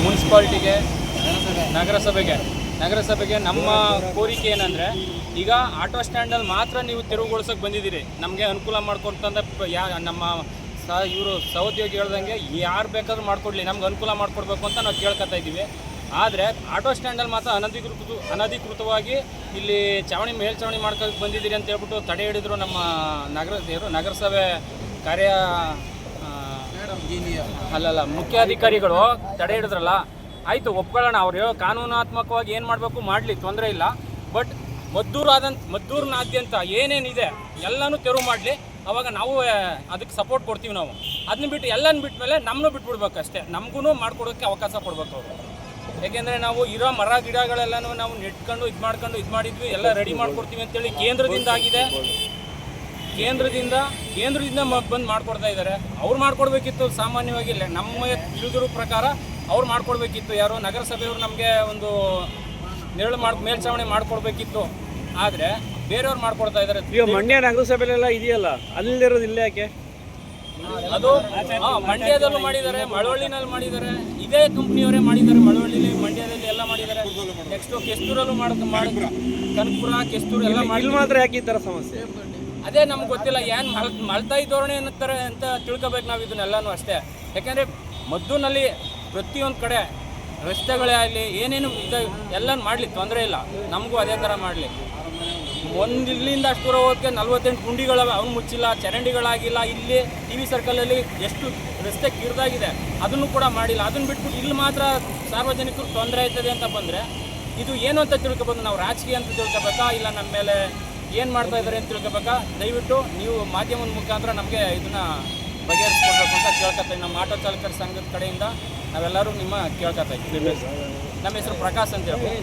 ಮುನ್ಸಿಪಾಲ್ಟಿಗೆ, ನಗರಸಭೆಗೆ ನಮ್ಮ ಕೋರಿಕೆ ಏನಂದರೆ, ಈಗ ಆಟೋ ಸ್ಟ್ಯಾಂಡಲ್ಲಿ ಮಾತ್ರ ನೀವು ತೆರವುಗೊಳಿಸೋಕೆ ಬಂದಿದ್ದೀರಿ, ನಮಗೆ ಅನುಕೂಲ ಮಾಡ್ಕೊಡ್ತಂದ್ರೆ ನಮ್ಮ ಇವರು ಸಹೋದ್ಯೋಗಿ ಹೇಳ್ದಂಗೆ ಯಾರು ಬೇಕಾದ್ರೂ ಮಾಡಿಕೊಡ್ಲಿ, ನಮ್ಗೆ ಅನುಕೂಲ ಮಾಡಿಕೊಡ್ಬೇಕು ಅಂತ ನಾವು ಕೇಳ್ಕೊತಾ ಇದ್ದೀವಿ. ಆದರೆ ಆಟೋ ಸ್ಟ್ಯಾಂಡಲ್ಲಿ ಮಾತ್ರ ಅನಧಿಕೃತವಾಗಿ ಇಲ್ಲಿ ಮೇಲ್ಚಾವಣಿ ಮಾಡ್ಕೊಳಕ್ಕೆ ಬಂದಿದ್ದೀರಿ ಅಂತ ಹೇಳ್ಬಿಟ್ಟು ತಡೆ ಹಿಡಿದ್ರು ನಮ್ಮ ನಗರಸಭೆ ಮುಖ್ಯಾಧಿಕಾರಿಗಳು ತಡೆ ಹಿಡಿದ್ರಲ್ಲ. ಆಯಿತು, ಒಪ್ಕೊಳ್ಳೋಣ, ಅವ್ರು ಕಾನೂನಾತ್ಮಕವಾಗಿ ಏನು ಮಾಡಬೇಕು ಮಾಡಲಿ, ತೊಂದರೆ ಇಲ್ಲ. ಬಟ್ ಮದ್ದೂರಿನಾದ್ಯಂತ ಏನೇನಿದೆ ಎಲ್ಲನೂ ತೆರವು ಮಾಡಲಿ, ಅವಾಗ ನಾವು ಅದಕ್ಕೆ ಸಪೋರ್ಟ್ ಕೊಡ್ತೀವಿ. ನಾವು ಅದನ್ನ ಬಿಟ್ಟು ಎಲ್ಲನೂ ಬಿಟ್ಟ ಮೇಲೆ ನಮ್ಮನ್ನು ಬಿಟ್ಬಿಡ್ಬೇಕು ಅಷ್ಟೇ, ನಮಗೂ ಮಾಡ್ಕೊಡೋಕ್ಕೆ ಅವಕಾಶ ಕೊಡ್ಬೇಕು ಅವರು. ಯಾಕೆಂದರೆ ನಾವು ಇರೋ ಮರ ಗಿಡಗಳೆಲ್ಲನೂ ನಾವು ನೆಟ್ಕೊಂಡು ಇದು ಮಾಡಿದ್ವಿ, ಎಲ್ಲ ರೆಡಿ ಮಾಡ್ಕೊಡ್ತೀವಿ ಅಂತೇಳಿ ಕೇಂದ್ರದಿಂದ ಆಗಿದೆ. ಕೇಂದ್ರದಿಂದ ಬಂದು ಮಾಡ್ಕೊಡ್ತಾ ಇದ್ದಾರೆ. ಅವ್ರು ಮಾಡ್ಕೊಡ್ಬೇಕಿತ್ತು ಸಾಮಾನ್ಯವಾಗಿ. ನಮ್ಮ ತಿಳಿದಿರೋ ಪ್ರಕಾರ ಅವ್ರು ಮಾಡ್ಕೊಡ್ಬೇಕಿತ್ತು. ಯಾರು ನಗರಸಭೆಯವರು ನಮಗೆ ಒಂದು ಮೇಲ್ಚಾವಣಿ ಮಾಡ್ಕೊಡ್ಬೇಕಿತ್ತು. ಆದರೆ ಬೇರೆಯವ್ರು ಮಾಡ್ಕೊಡ್ತಾ ಇದ್ದಾರೆ. ಈಗ ಮಂಡ್ಯ ನಗರಸಭೆಲೆಲ್ಲ ಇದೆಯಲ್ಲ, ಅಲ್ಲಿರೋದು ಇಲ್ಲ ಯಾಕೆ? ಅದು ಮಂಡ್ಯದಲ್ಲೂ ಮಾಡಿದ್ದಾರೆ, ಮಳವಳ್ಳಿನಲ್ಲಿ ಮಾಡಿದ್ದಾರೆ, ಇದೇ ಕಂಪ್ನಿಯವರೇ ಮಾಡಿದ್ದಾರೆ. ಮಳವಳ್ಳಿಲಿ, ಮಂಡ್ಯದಲ್ಲಿ ಎಲ್ಲ ಮಾಡಿದ್ದಾರೆ. ನೆಕ್ಸ್ಟು ಕೆಸ್ತೂರಲ್ಲೂ ಕನಕಪುರ, ಕೆಸ್ತೂರು ಎಲ್ಲ ಇಲ್ಲಿ ಮಾತ್ರ ಯಾಕೆ ಈ ಥರ ಸಮಸ್ಯೆ? ಅದೇ ನಮ್ಗೆ ಗೊತ್ತಿಲ್ಲ. ಏನು ಮಲ್ತಾಯಿ ಧೋರಣೆ ಅನ್ನತ್ತಾರೆ ಅಂತ ತಿಳ್ಕೊಬೇಕು ನಾವು ಇದನ್ನೆಲ್ಲನೂ ಅಷ್ಟೇ. ಯಾಕೆಂದರೆ ಮದ್ದೂನಲ್ಲಿ ಪ್ರತಿಯೊಂದು ಕಡೆ ರಸ್ತೆಗಳೇ ಆಗಲಿ, ಏನೇನು ಎಲ್ಲನೂ ಮಾಡಲಿ, ತೊಂದರೆ ಇಲ್ಲ. ನಮಗೂ ಅದೇ ಥರ ಮಾಡಲಿ. ಇಲ್ಲಿಂದ ಅಷ್ಟು ದೂರ ಹೋಗೋಕ್ಕೆ 48 ಗುಂಡಿಗಳ ಅವ್ನು ಮುಚ್ಚಿಲ್ಲ, ಚರಂಡಿಗಳಾಗಿಲ್ಲ. ಇಲ್ಲಿ TV ಸರ್ಕಲಲ್ಲಿ ಎಷ್ಟು ರಸ್ತೆ ಕಿರಿದಾಗಿದೆ, ಅದನ್ನು ಕೂಡ ಮಾಡಿಲ್ಲ. ಅದನ್ನು ಬಿಟ್ಬಿಟ್ಟು ಇಲ್ಲಿ ಮಾತ್ರ ಸಾರ್ವಜನಿಕರು ತೊಂದರೆ ಆಯ್ತದೆ ಅಂತ ಬಂದರೆ ಇದು ಏನು ಅಂತ ತಿಳ್ಕೊಬೋದು. ನಾವು ರಾಜಕೀಯ ಅಂತ ತಿಳ್ಕೊಬೇಕಾ, ಇಲ್ಲ ನಮ್ಮ ಮೇಲೆ ಏನು ಮಾಡ್ತಾ ಇದ್ದಾರೆ ಅಂತ ತಿಳ್ಕೊಬೇಕಾ? ದಯವಿಟ್ಟು ನೀವು ಮಾಧ್ಯಮದ ಮುಖಾಂತರ ನಮಗೆ ಇದನ್ನು ಬಗೆಹರಿಸ್ಕೊಡ್ಬೇಕು ಅಂತ ಕೇಳ್ಕೊತೀವಿ. ನಮ್ಮ ಆಟೋ ಚಾಲಕರ ಸಂಘದ ಕಡೆಯಿಂದ ನಾವೆಲ್ಲರೂ ಕೇಳ್ಕೊತಾ ಇದ್ದೀವಿ. ನಮ್ಮ ಹೆಸರು ಪ್ರಕಾಶ್ ಅಂತ ಹೇಳ್ಬೋದು.